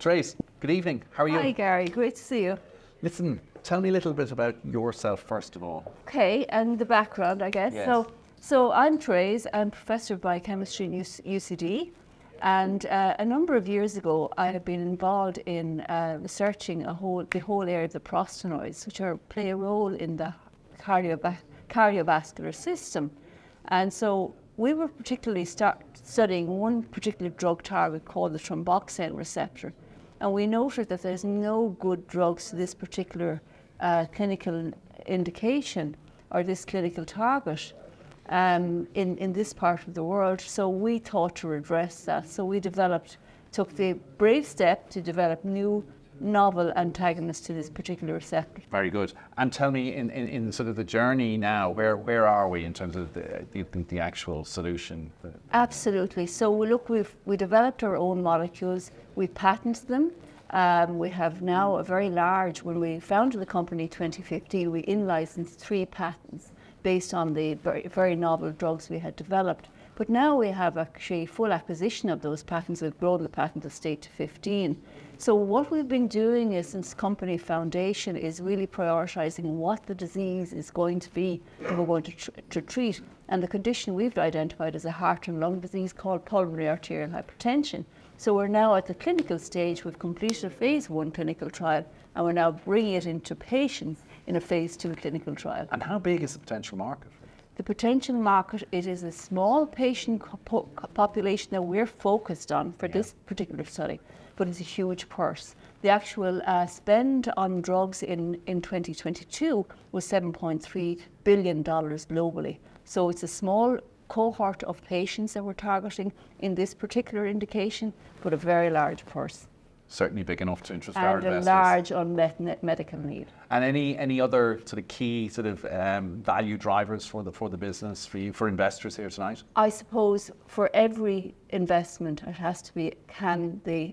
Therese, good evening. How are you? Hi Gary, great to see you. Listen, tell me a little bit about yourself first of all. Okay, and the background, I guess. Yes. So I'm Therese. I'm Professor of Biochemistry in UCD, and a number of years ago I have been involved in researching the whole area of the prostanoids, which play a role in the cardiovascular system. And so we were particularly studying one particular drug target called the thromboxane receptor. And we noted that there's no good drugs to this particular clinical indication or this clinical target in this part of the world. So we thought to address that. So we took the brave step to develop new novel antagonists to this particular receptor. Very good. And tell me, in sort of the journey now, where are we in terms of the actual solution? Absolutely. So we developed our own molecules. We patented them. We have now a very large. When we founded the company in 2015, we in-licensed 3 patents based on the very, very novel drugs we had developed. But now we have actually full acquisition of those patents. We've grown the patent estate to 15. So what we've been doing is, since company foundation, is really prioritizing what the disease is going to be that we're going to treat. And the condition we've identified is a heart and lung disease called pulmonary arterial hypertension. So we're now at the clinical stage. We've completed a phase 1 clinical trial, and we're now bringing it into patients in a phase 2 clinical trial. And how big is the potential market? The potential market, it is a small patient population that we're focused on for this particular study, but it's a huge purse. The actual spend on drugs in 2022 was $7.3 billion globally. So it's a small cohort of patients that we're targeting in this particular indication, but a very large purse. Certainly big enough to interest our investors. And a large unmet medical need. And any other sort of key sort of value drivers for the business, for investors here tonight? I suppose for every investment, it has to be, can the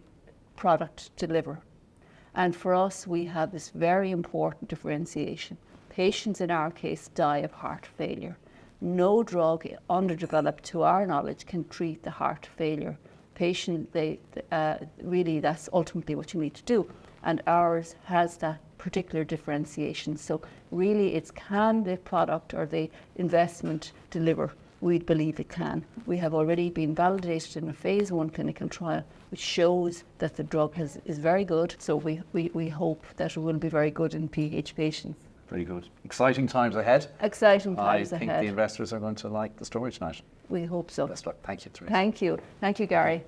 product deliver? And for us, we have this very important differentiation. Patients in our case die of heart failure. No drug underdeveloped to our knowledge can treat the heart failure patient. Really that's ultimately what you need to do, and ours has that particular differentiation. So really it's, can the product or the investment deliver? We believe it can. We have already been validated in a phase 1 clinical trial which shows that the drug is very good, so we hope that it will be very good in PH patients. Very good. Exciting times ahead. Exciting times ahead. I think the investors are going to like the story tonight. We hope so. Best luck. Thank you, Therese. Thank you. Thank you, Gary.